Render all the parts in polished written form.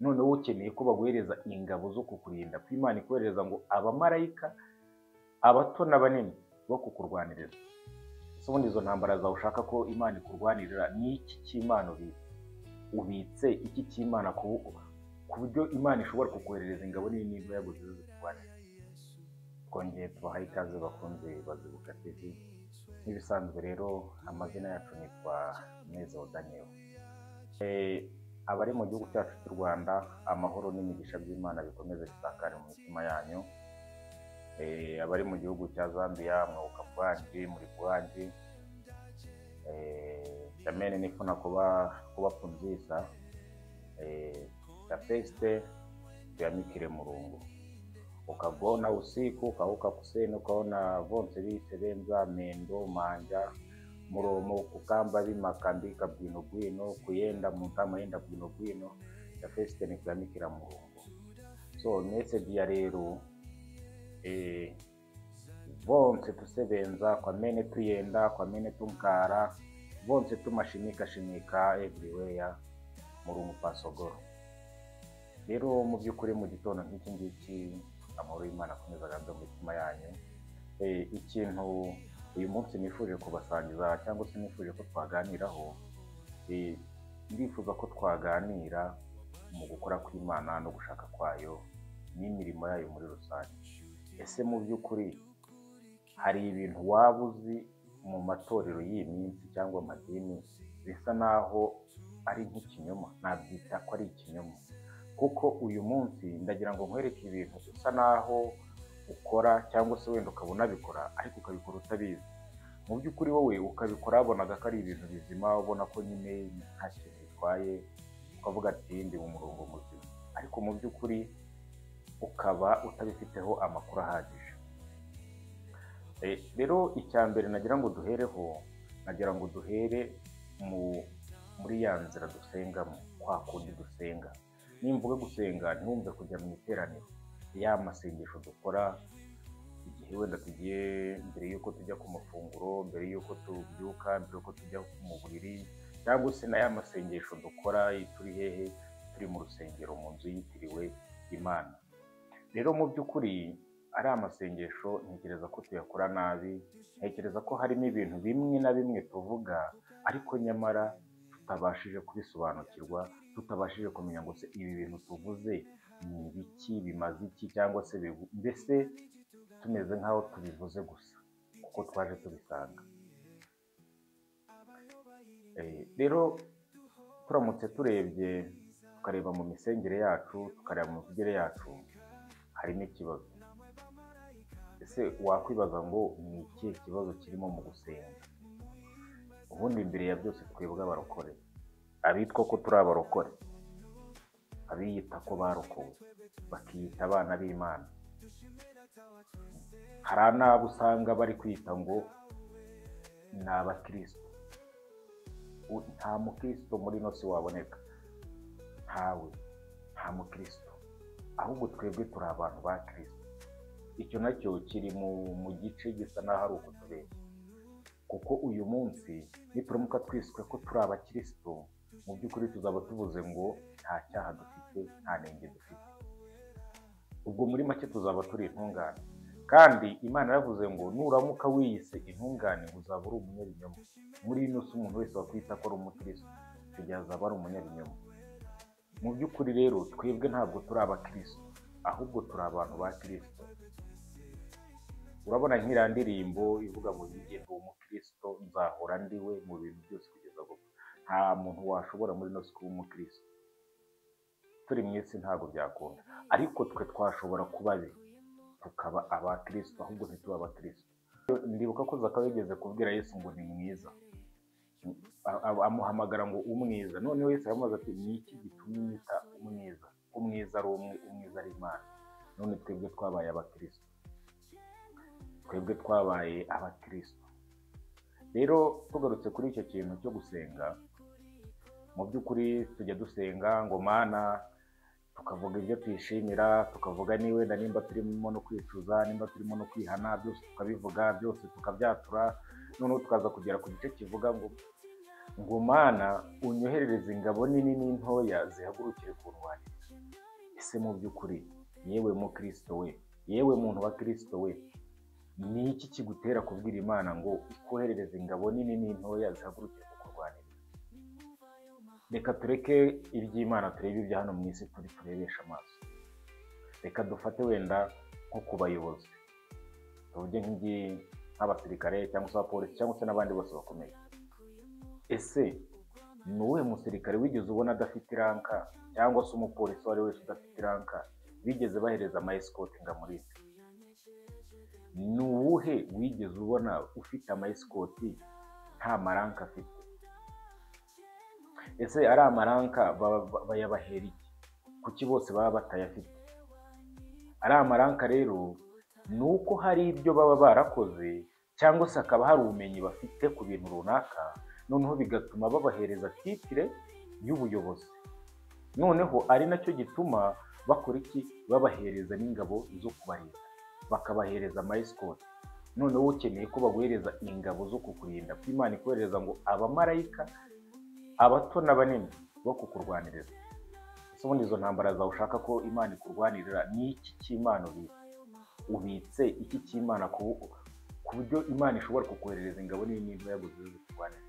noneho ukeneye ko baguhereza ingabo zo kukurinda, ko Imana ikohereza ngo abamarayika abato n'abanini bo kukurwanirira. ese ubundi izo ntambara zawe ushaka ko Imana ikurwanirira ni iki cy'Imana ubitse iki cy'Imana ku buryo Imana ishobora kukoherereza ingabo nini niba yaguze zikurwanira? twongeye tubahaye ikaze bakunze Bazibuka TV. Nk'ibisanzwe rero amazina yacu nitwa Neza Daniel. Abari mu gihugu cyacu cy'u Rwanda, amahoro n'imigisha by'Imana bikomeze gusakara mu mitima yanyu. Abari mu gihugu cya Zambia mwuka bwanji muri bwanji, jamene nifuna kuba punzisa tapeste tuyamikire Mulungu. Ukagona usiku ukauka kuseni ukaona vonse bisebenza mendo manja muromo kukamba bimakambika bwino bwino kuyenda mutama yenda bwino bwino tapeste ni kuyamikira Mulungu. So message ya rero vonse tusebenza kwa mene tuyenda kwa mene tunkara vonse tumashimika everywhere Mulungu pasogoro. Rero mu by'ukuri mu gitondo nk'iki ngiki amahoro y'Imana akomeza agambye mu mitima yanyu. Ikintu uyu munsi nifuje kubasangiza cyangwa se nifuje ko twaganiraho, ndifuza ko twaganira mu gukora kw'Imana no gushaka kwayo n'imirimo yayo muri rusange. Ese mu by'ukuri hari ibintu waba uzi mu matorero y'iyi minsi cyangwa amadini bisa naho ari nk'ikinyoma? Nabyita ko ari ikinyoma, kuko uyu munsi ndagira ngo nkwereke ibintu bisa naho ukora cyangwa se wenda ukabona bikora ariko ukabikora utabizi. Mu by'ukuri wowe ukabikora wabonaga ko ari ibintu bizima, ubona ko nyine nta kintu bitwaye, ukavuga ati ndi mu murongo muzima, ariko mu by'ukuri ukaba utabifiteho amakuru ahagije. Rero icya mbere nagira ngo duhereho, nagira ngo duhere muri ya nzira dusengamo, kwa kundi dusenga. Nimvuga gusenga ntiwumve kujya mu iteraniro, ya masengesho dukora igihe wenda tugiye mbere y'uko tujya ku mafunguro, mbere y'uko tubyuka, mbere y'uko tujya mu buriri, cyangwa se na ya masengesho dukora turi hehe, turi mu rusengero mu nzu yitiriwe Imana. Rero mu by'ukuri ari amasengesho ntekereza ko tuyakora nabi, ntekereza ko harimo ibintu bimwe na bimwe tuvuga ariko nyamara tutabashije kubisobanukirwa, tutabashije kumenya ngo se ibi bintu tuvuze ni ibiki, bimaze iki, cyangwa se mbese tumeze nk'aho tubivuze gusa kuko twaje tubisanga. Rero turamutse turebye tukareba mu misengere yacu, tukareba mu mivugire yacu, harimo ikibazo. Ese wakwibaza ngo ni ikihe kibazo kirimo mu gusenga? Ubundi imbere ya byose twebwe abarokore, abitwa ko turi abarokore, abiyita ko barokowe, bakiyita abana b'Imana, hari n'abo usanga bari kwita ngo ni abakristo. Nta mukristo muri ino si waboneka, ntawe, nta mukristo, ahubwo twebwe turi abantu ba Kristo. Icyo nacyo kiri mu gice gisa n'aho ari ukutubeshya, kuko uyu munsi nituramuka twiswe ko turi abakristo, mu by'ukuri tuzaba tuvuze ngo nta cyaha dufite, nta nenge dufite. Ubwo muri make tuzaba turi intungane, kandi Imana yavuze ngo nuramuka wiyise intungane uzaba uri umunyabinyoma. Muri ino si umuntu wese wakwita ko ari umukristo, igihe azaba ari umunyabinyoma. Mu by'ukuri rero twebwe ntabwo turi abakristo, ahubwo turi abantu ba Kristo. Urabona nk'iriya ndirimbo ivuga ngo njye ndi umukristo, nzahora ndiwe mu bintu byose kugeza gupfa. Nta muntu washobora muri ino si kuba umukristo. Turi mu isi ntabwo byakunda, ariko twe twashobora kuba be tukaba abakristo, ahubwo ntituba abakristo. Ndibuka ko Zakayo yigeze kubwira Yesu ngo ni mwiza, amuhamagara ngo umwiza. Noneho Yesu aramubaza ati ni iki gitumye unyita umwiza? Umwiza ari umwe, umwiza ari Imana. None twebwe twabaye abakristo, twebwe twabaye abakristo. Rero tugarutse kuri icyo kintu cyo gusenga, mu by'ukuri tujya dusenga ngo Mana, tukavuga ibyo twishimira, tukavuga ni wenda nimba turimo no kwicuza, nimba turimo no kwihana, byose tukabivuga, byose tukabyatura. Noneho tukaza kugera ku gice kivuga ngo Mana unyoherereze ingabo nini n'intoya zihagurukire kurwanira. ese mu by'ukuri yewe mu Kristo we, yewe muntu wa Kristo we, ni iki kigutera kubwira Imana ngo ikoherereze ingabo nini n'intoya zihagurukire kukurwanira? Reka tureke iby'Imana turebe ibya hano mu isi turebesha amaso. Reka dufate wenda nko ku bayobozi, tuvuge nk'abasirikare cyangwa se abapolisi cyangwa se n'abandi bose bakomeye. Ese ni uwuhe musirikare wigeze ubona adafite iranka, cyangwa se umupolisi uwo ari we wese udafite iranka bigeze bahereza ama escort ngo amurinde? Ni uwuhe wigeze ubona ufite ama escort nta maranka afite? Ese ari amaranka bayabahera iki? Kuki bose baba batayafite? Ari amaranka rero ni uko hari ibyo baba barakoze, cyangwa se hakaba hari ubumenyi bafite ku bintu runaka, noneho bigatuma babahereza titire y'ubuyobozi. Noneho ari nacyo gituma bakora iki? Babahereza n'ingabo zo kubarinda, bakabahereza ama escort. Noneho ukeneye ko baguhereza ingabo zo kukurinda, ko Imana ikohereza ngo abamarayika abato n'abanini bo kukurwanirira. Ese ubundi izo ntambara zawe ushaka ko Imana ikurwanirira ni iki cy'Imana ubitse iki cy'Imana ku buryo Imana ishobora kukoherereza ingabo nini n'intoya ngo zize kurwanira?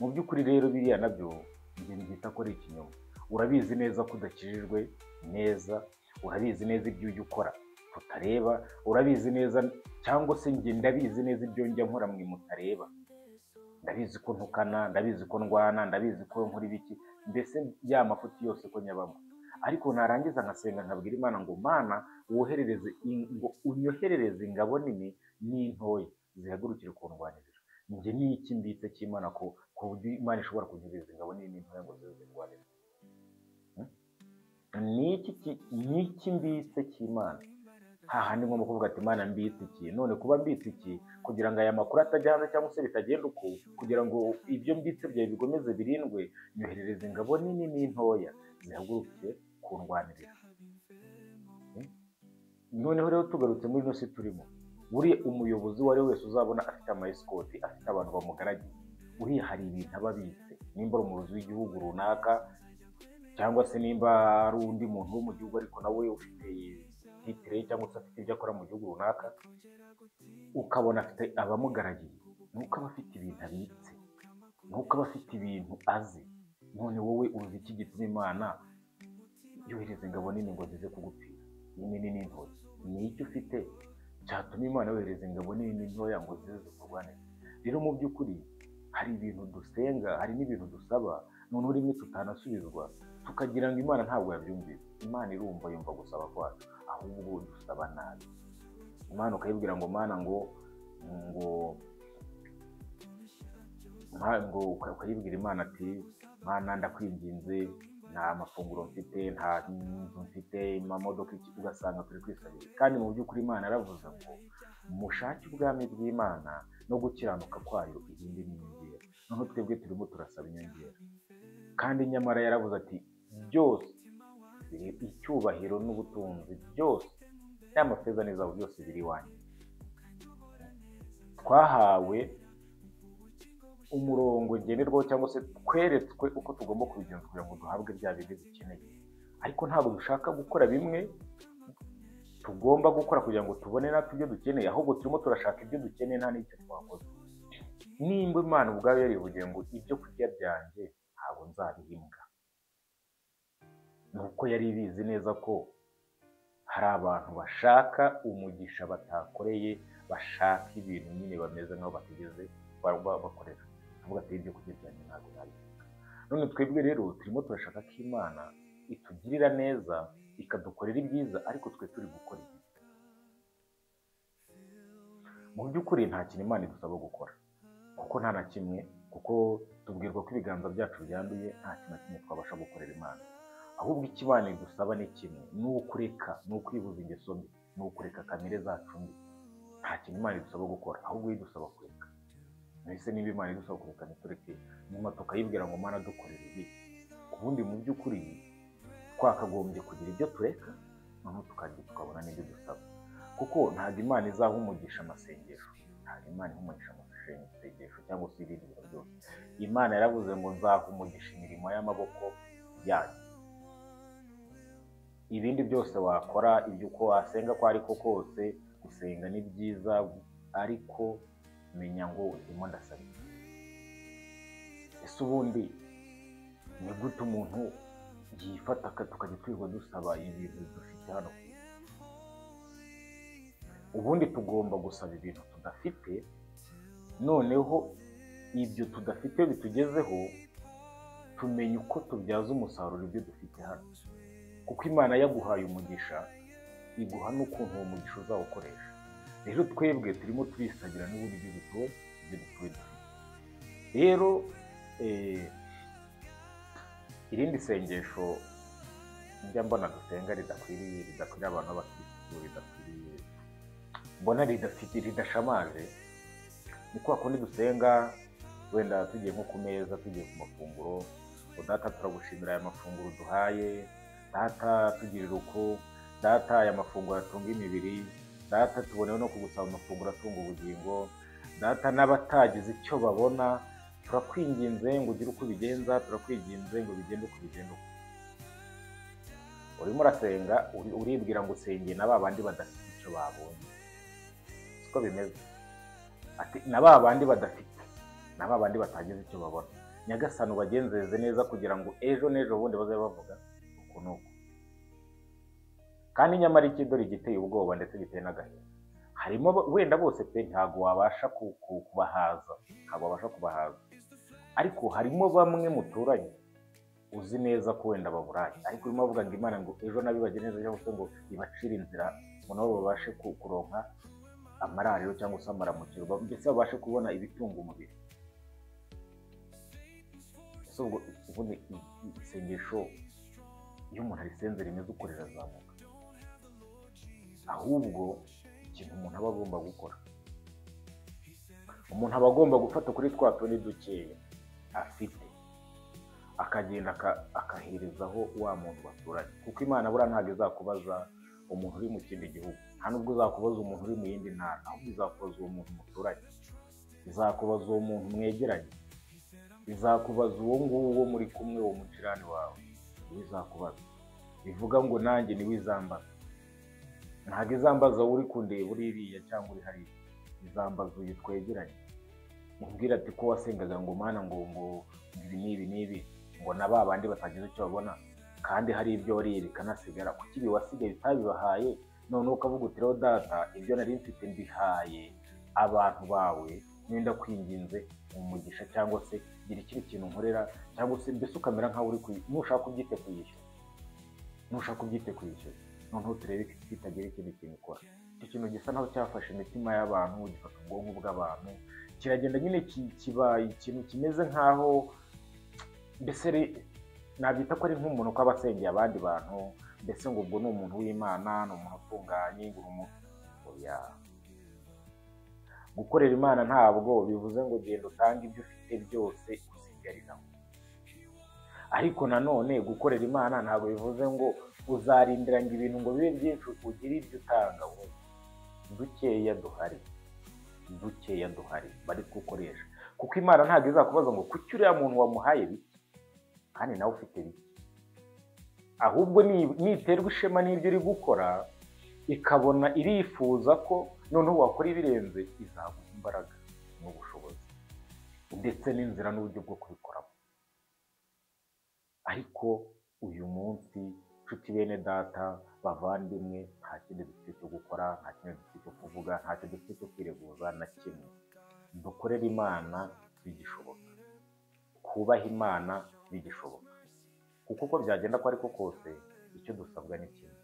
Mu by'ukuri rero biriya nabyo njye mbyita ko ari ikinyoma. Urabizi neza ko udakijijwe neza, urabizi neza ibyo ujya ukora tutareba, urabizi neza, cyangwa se njye ndabizi neza ibyo njya nkora mwe mutareba. Ndabizi ko ntukana, ndabizi ko ndwana, ndabizi ko nkora ibiki, mbese ya mafuti yose ko nyabamo. Ariko narangiza nkasenga nkabwira Imana ngo Mana unyoherereze ingabo nini n'intoya zihagurukire kundwanirira. Njye ni iki mbitse cy'Imana ku buryo Imana ishobora kunyohereza ingabo nini n'intoya ngo zize zindwanirire? Ni iki mbitse cy'Imana? Hahandi ngomba kuvuga ati Imana mbitse iki? None kuba mbitse iki kugira ngo aya makuru atajya hanze cyangwa se bitagenda uko, kugira ngo ibyo mbitse byawe bigomeze birindwe, nyoherereza ingabo nini n'intoya zihagurukiye kundwanirira. Noneho rero tugarutse muri ino si turimo, buriya umuyobozi uwo ari we wese uzabona afite ama escort, afite abantu bamugaragiye, uriya hari ibintu aba abitse. Nimba ari umuyobozi w'igihugu runaka, cyangwa se nimba ari undi muntu wo mu gihugu ariko nawe ufite titire cyangwa se afite ibyo akora mu gihugu runaka, ukabona afite abamugaragiye, nuko aba afite ibintu abitse, nuko aba afite ibintu azi. None wowe uzi iki gituma Imana yohereza ingabo nini ngo zize kugupfira? Nini n'intoya, ni icyo ufite cyatuma Imana yohereza ingabo nini n'intoya ngo zize kurwanira? Rero mu by'ukuri hari ibintu dusenga, hari n'ibintu dusaba, noneho rimwe tutanasubizwa tukagira ngo Imana ntabwo yabyumvise. Imana irumva, yumva gusaba kwacu, ahubwo dusaba nabi. Imana ukayibwira ngo Mana ukayibwira Imana ati Mana ndakwinginze, nta mafunguro mfite, nta nzu mfite, amamodoka, ugasanga turi kwisabira. Kandi mu by'ukuri Imana yaravuze ngo mushake ubwami bw'Imana no gukiranuka kwayo, ibindi ni inyongera. Noneho twebwe turimo turasaba inyongera, kandi nyamara yaravuze ati byose, icyubahiro n'ubutunzi byose, n'amafeza n'izahabu byose biri iwanjye. Twahawe umurongo ngenderwaho, cyangwa se tweretswe uko tugomba kubigenza kugira ngo duhabwe bya bindi dukeneye. Ariko ntabwo dushaka gukora bimwe tugomba gukora kugira ngo tubone natwe ibyo dukeneye, ahubwo turimo turashaka ibyo dukeneye nta n'icyo twakoze. Nimba Imana ubwayo yarivugiye ngo ibyo kurya byanjye ntabwo nzabihimbwa, nuko yari ibizi neza ko hari abantu bashaka umugisha batakoreye, bashaka ibintu nyine bameze nk'aho batigeze bakorera. Avuga ati ibyo kurya byanjye ntabwo nabihimbwa. None twebwe rero turimo turashaka ko Imana itugirira neza, ikadukorera ibyiza, ariko twe turi gukora ibi. Mu by'ukuri nta kintu Imana idusaba gukora, kuko nta na kimwe, kuko tubwirwa ko ibiganza byacu byanduye, nta kintu na kimwe twabasha gukorera Imana. Ahubwo icyo Imana idusaba ni kimwe, ni ukureka, ni ukwibuza ingeso mbi, ni ukureka kamere zacu mbi. Nta kintu Imana idusaba gukora, ahubwo idusaba kureka. Mbese niba Imana idusaba kureka ntitureke, nyuma tukayibwira ngo Mana dukorere ibi, ubundi mu by'ukuri twakagombye kugira ibyo tureka, noneho tukabona n'ibyo dusaba. Kuko ntabwo Imana izaha umugisha amasengesho, ntabwo Imana iha umugisha amasengesho cyangwa se ibindi bintu byose. Imana yaravuze ngo nzaha umugisha imirimo y'amaboko yanyu. ibindi byose wakora, ibyo uko wasenga ko ariko kose, gusenga ni byiza, ariko menya ngo ndimo ndasaba. Ese ubundi ni gute umuntu yifata tukajya twirirwa dusaba ibintu dufite hano? Ubundi tugomba gusaba ibintu tudafite, noneho ibyo tudafite bitugezeho tumenye uko tubyaza umusaruro ibyo dufite hano, kuko Imana yaguhaye umugisha iguha n'ukuntu uwo mugisha uzawukoresha. Rero twebwe turimo turisagira n'ubundi ibyo dutuwe dufite. Rero irindi sengesho njya mbona dusenga ridakwiriye abantu b'abakristo, ridakwiriye, mbona ridashamaje, ni kwa kundi dusenga wenda tugiye nko ku meza, tugiye ku mafunguro, Data turagushimira aya mafunguro duhaye, Data tugirira uko, Data aya mafunguro atunga imibiri, Data tubonewe no kugusaba amafunguro atunga ubugingo, Data n'abatagize icyo babona turakwinginze ngo ugire uko ubigenza, turakwinginze ngo bigende uko bigenda. Urimo urasenga uribwira ngo usengeye na babandi badafite icyo babonye. Siko bimeze. Ati na babandi badafite, na babandi batagize icyo babona, Nyagasani ubagenzeze neza kugira ngo ejo n'ejo bundi baze bavuga uko nuko. Kandi nyamara ikidori giteye ubwoba ndetse giteye n'agahinda, harimo wenda bose pe ntago wabasha kubahaza, ariko harimo bamwe muturanye uzi neza ko wenda baburaye, ariko urimo bavuga ngo Imana ngo ejo nabibagire neza cyangwa se ngo ibacire inzira ngo nabo babashe kuronka amarariro cyangwa se amaramukiro, mbese babashe kubona ibitunga umubiri. Ese ubundi isengesho iyo umuntu arisenze rimeze uko rirazamuka, ahubwo ikintu umuntu aba agomba gukora, umuntu aba agomba gufata kuri twa tundi dukeya afite akagenda akaherezaho wa muntu baturanye, kuko Imana buriya ntabwo izakubaza umuntu uri mu kindi gihugu, nta nubwo uzakubaza umuntu uri mu yindi ntara, ahubwo izakubaza uwo muntu muturanye, izakubaza uwo muntu mwegeranye, izakubaza uwo nguwo muri kumwe, uwo mucirani wawe niwe izakubaza. Bivuga ngo nanjye niwe izambaza, ntabwo izambaza uri kundeba uri iriya cyangwa uri hariya, izambaza uyu twegeranye, mubwira ati ko wasengaga ngo Mana ngo ibi n'ibi ngo na babandi batagize icyo babona, kandi hari ibyo wariye bikanasigara, kuko ibi wasigaye utabibahaye, none ukavuga uti rero Data ibyo nari mfite mbihaye abantu bawe, nenda kwinginze umugisha cyangwa se gira ikindi kintu nkorera, cyangwa se mbese ukamera nkaho uri nushaka kubyite kuyishyura, noneho turebe kitagira ikindi kintu ukora. Icyo kintu gisa naho cyafashe imitima y'abantu, gifata ubwonko bw'abantu, kiragenda nyine kiba ikintu kimeze nkaho mbese nabyita ko ari nk'umuntu ko aba asengeye abandi bantu, mbese ngo ubwo ni umuntu w'Imana, ni umuntu utunganye, ngo umuntu oya. Gukorera Imana ntabwo bivuze ngo genda utange ibyo ufite byose usigariraho, ariko nanone gukorera Imana ntabwo bivuze ngo uzarindira ngo ibintu ngo bibe byinshi ugire ibyo utanga. Dukeya duhari bari gukoresha, kuko Imana ntabwo izakubaza ngo kuki uriya muntu wamuhaye bike kandi nawe ufite bike, ahubwo niterwa ishema n'ibyo uri gukora, ikabona irifuza ko noneho wakora ibirenze, izaguha imbaraga n'ubushobozi ndetse n'inzira n'uburyo bwo kubikoramo. Ariko uyu munsi nshuti bene Data bavandimwe, nta kindi dufite cyo gukora, nta kindi dufite cyo kuvuga, nta kindi dufite cyo kwireguza na kimwe. Dukorera Imana bigishoboka, kubaha Imana bigishoboka, kuko uko byagenda ko ariko kose icyo dusabwa ni kimwe.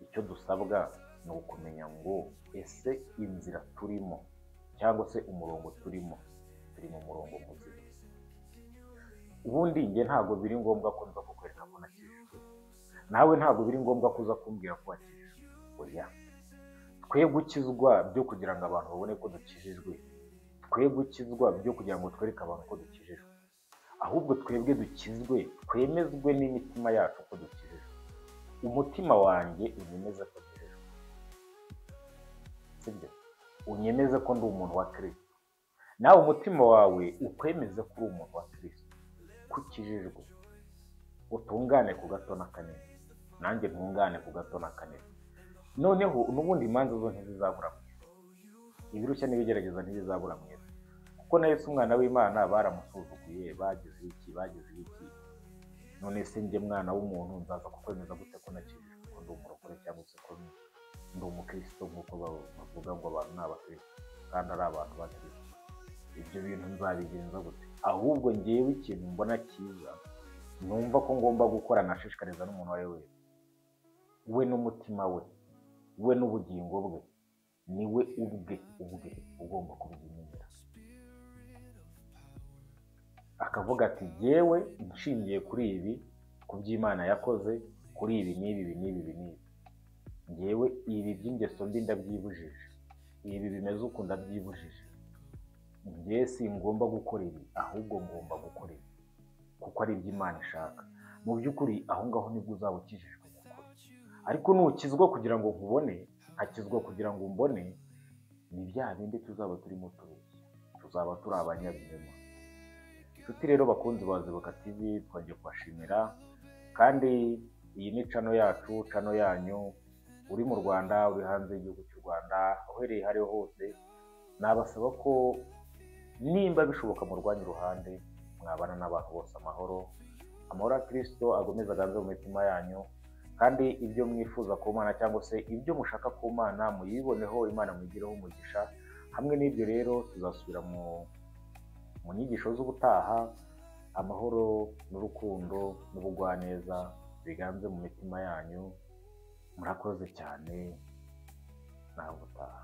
Icyo dusabwa ni ukumenya ngo ese inzira turimo cyangwa se umurongo turimo, turi mu murongo muzima. Ubundi njye ntabwo biri ngombwa ko nza kukwereka ko nakijijwe, nawe ntabwo biri ngombwa ko uza kumbwira ko wakijijwe. Oya, twe gukizwa byo kugira ngo abantu babone ko dukijijwe, twe gukizwa byo kugira ngo twereke abantu ko dukijijwe, ahubwo twebwe dukizwe twemezwe n'imitima yacu ko dukijijwe. Umutima wanjye unyemeza ko dukijijwe, sibyo? Unyemeze ko ndi umuntu wa Kristo, nawe umutima wawe ukwemeze ko uri umuntu wa Kristo, ko ukijijwe, utungane ku gato n'akanini. nanjye ntungane ku gato na kanini. Noneho n'ubundi imanza zo ntizizabura mu isi, ibirushya n'ibigerageza ntibizabura mu isi, kuko na Yesu umwana w'Imana baramusuzuguye, bagize iki. None se njye mwana w'umuntu nzaza kukwemeza gute ko nakijijwe, ko ndi umurokore cyangwa se ko ndi umukristo nk'uko bavuga ngo abantu ni abakristo kandi ari abantu ba Kristo? Ibyo bintu nzabigenza gute? Ahubwo ngewe ikintu mbona cyiza numva ko ngomba gukora, nashishikariza n'umuntu we wese, we n'umutima we n'ubugingo bwe, ni we ubwe ugomba kubyimenyera, akavuga ati yewe nshingiye kuri ibi, ku by'Imana yakoze, kuri ibi n'ibi, ngewe ibi by'ingeso mbi ndabyibujije, ibi bimeze uko ndabyibujije, ngewe singomba gukora ibi, ahubwo ngomba gukora ibi kuko ari iby'Imana ishaka. Mu by'ukuri aho ngaho nibwo uzaba ukijijwe nyakuri. Ariko nukizwa kugira ngo nkubone, nkakizwa kugira ngo umbone, ni bya bindi tuzaba turimo tubeshya, tuzaba turi abanyabinyoma. Inshuti rero bakunzi ba Zibuka TV, twongeye kubashimira, kandi iyi ni channel yacu, channel yanyu, uri mu Rwanda, uri hanze y'igihugu cy'u Rwanda, uhereye hariho hose, nabasaba ko nimba bishoboka mu rwanyu ruhande mwabana n'abantu bose amahoro ya Kristo agomeza aganze mu mitima yanyu, kandi ibyo mwifuza ku Mana cyangwa se ibyo mushaka ku Mana muyiboneho, Imana mwigireho umugisha. Hamwe n'ibyo rero tuzasubira mu nyigisho z'ubutaha. Amahoro n'urukundo n'ubugwaneza biganze mu mitima yanyu. Murakoze cyane, naho ubutaha.